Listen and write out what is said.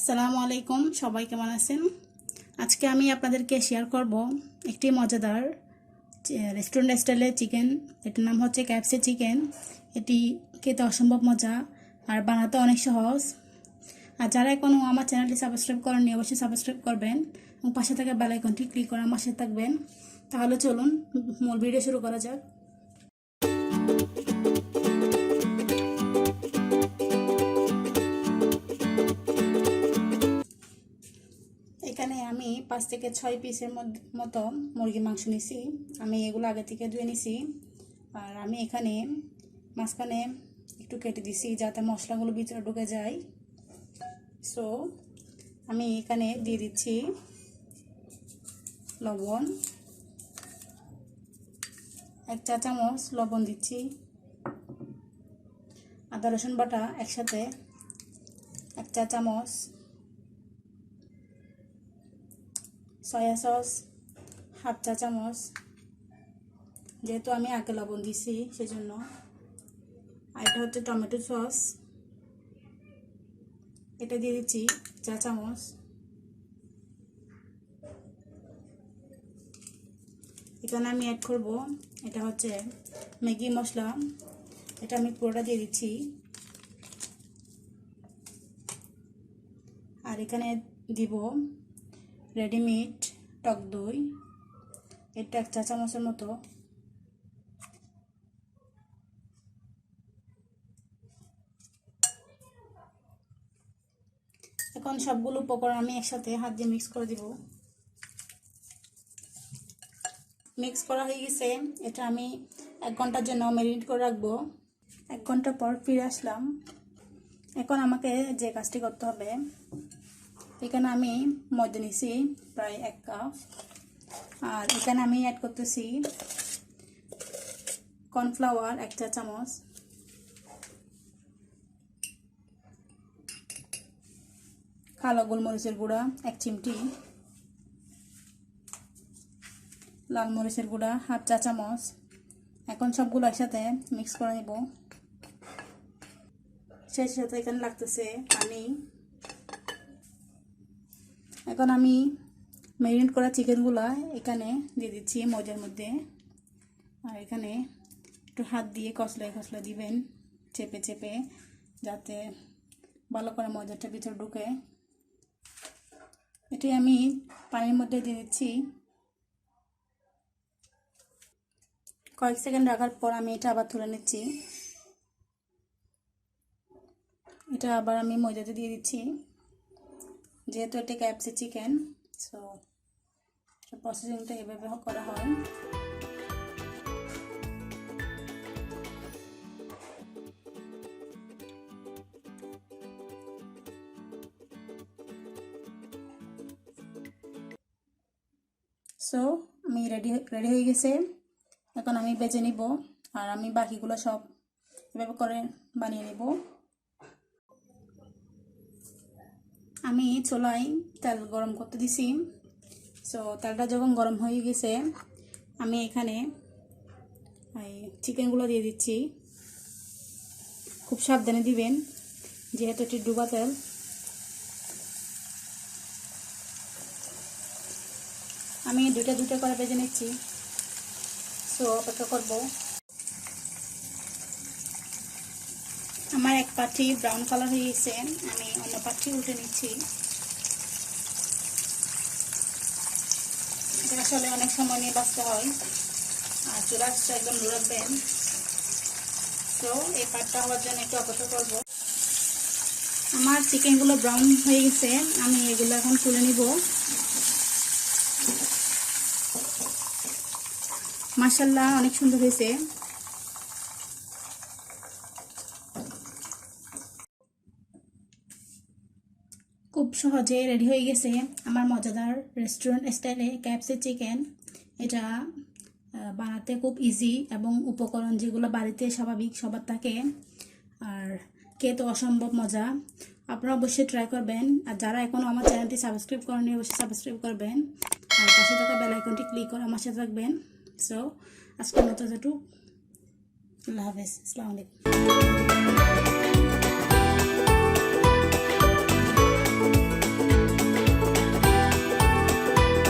আসসালামু আলাইকুম, সবাই কেমন আছেন? আজকে আমি আপনাদেরকে শেয়ার করব একটি মজাদার রেস্টুরেন্ট স্টাইলের চিকেন। এটার নাম হচ্ছে ক্যাপসি চিকেন। এটি খেতে অসম্ভব মজা আর বানাতে অনেক সহজ। আর যারা এখনও আমার চ্যানেলটি সাবস্ক্রাইব করেননি অবশ্যই সাবস্ক্রাইব করবেন এবং পাশে থাকা বেল আইকনটি ক্লিক করে আমার সাথে থাকবেন। তাহলে চলুন মূল ভিডিও শুরু করা যাক। এখানে আমি 5 থেকে 6 পিসের মতো মুরগি মাংস নিছি। আমি এগুলো আগে থেকে ধুয়ে নিছি। আর আমি এখানে মাঝখানে একটু কেটে দিছি যাতে মশলাগুলো ভিতরে ঢুকে যায়। সো আমি এখানে দিয়ে দিচ্ছি লবণ, 1 চা চামচ লবণ দিচ্ছি, আদা রসুন বাটা একসাথে 1 চা চামচ, সয়া সস 1/2 চা চামচ, যেহেতু আমি আগে লবণ দিছি সেজন্য। আর এটা হচ্ছে টমেটো সস, এটা দিয়ে দিচ্ছি 1 চা চামচ। এখানে আমি অ্যাড করব এটা হচ্ছে ম্যাগি মশলা, এটা আমি পুরোটা দিয়ে দিচ্ছি। আর এখানে দিব রেডিমেড টক দই, এটা 1 চা চামচের মতো। এখন সবগুলো উপকরণ আমি একসাথে হাত দিয়ে মিক্স করে দিব। মিক্স করা হয়ে গেছে, এটা আমি 1 ঘন্টার জন্য ম্যারিনেট করে রাখবো। 1 ঘন্টা পর ফিরে আসলাম। এখন আমাকে যে কাজটি করতে হবে, এখানে আমি ময়দা নিছি প্রায় 1 কাপ। আর এখানে আমি অ্যাড করতেছি কর্নফ্লাওয়ার 1 চা চামচ, কালো গোলমরিচের গুঁড়া 1 চিমটি, লাল মরিচের গুঁড়া 1/2 চা চামচ। এখন সবগুলো একসাথে মিক্স করে নেব। সেই সাথে এখানে লাগতেছে পানি। এখন আমি ম্যারিনেট করা চিকেনগুলো এখানে দিয়ে দিচ্ছি ময়দার মধ্যে। আর এখানে একটু হাত দিয়ে কষলে দিবেন, চেপে চেপে, যাতে ভালো করে ময়দাটা ভিতরে ঢুকে। এটি আমি পানির মধ্যে দিয়ে দিচ্ছি। কয়েক সেকেন্ড রাখার পর আমি এটা আবার তুলে নিচ্ছি। এটা আবার আমি ময়দাতে দিয়ে দিচ্ছি, যেহেতু এটা ক্যাপসি চিকেন। সো প্রসেসিংটা এভাবে করা হয়। সো আমি রেডি হয়ে গেছে। এখন আমি বেজে নিব। আর আমি বাকিগুলো সব এভাবে করে বানিয়ে নেব। আমি চুলায় তেল গরম করতে দিছি। সো তেলটা যখন গরম হয়ে গেছে, আমি এখানে এই চিকেনগুলো দিয়ে দিচ্ছি। খুব সাবধানে দিবেন, যেহেতু এটি ডুবা তেল। আমি দুটা করে ভেজে নিচ্ছি। সো অপেক্ষা করব। আমার এক পাটি ব্রাউন কালার হয়ে গেছে, আমি অন্য পাটি উল্টে নিচ্ছি। এটা আসলে অনেক সময় নিয়ে বাঁচতে হয়, আর চুলা একদম লো রাখবেন। তো এই পাটটা হওয়ার জন্য একটু অপেক্ষা করব। আমার চিকেনগুলো ব্রাউন হয়ে গেছে, আমি এগুলো এখন তুলে নিব। মাশাআল্লাহ, অনেক সুন্দর হয়েছে। খুব সহজে রেডি হয়ে গেছে আমার মজাদার রেস্টুরেন্ট স্টাইলে ক্যাপসি চিকেন। এটা বানাতে খুব ইজি এবং উপকরণ যেগুলো বাড়িতে স্বাভাবিক সবার থাকে, আর খেতে অসম্ভব মজা। আপনারা অবশ্যই ট্রাই করবেন। আর যারা এখনও আমার চ্যানেলটি সাবস্ক্রাইব করেননি অবশ্যই সাবস্ক্রাইব করবেন, আর পাশে থাকা বেল আইকনটি ক্লিক করে আমার সাথে থাকবেন। সো আজকের মতো যেটুকু, আল্লাহ হাফেজ, আসসালামু আলাইকুম।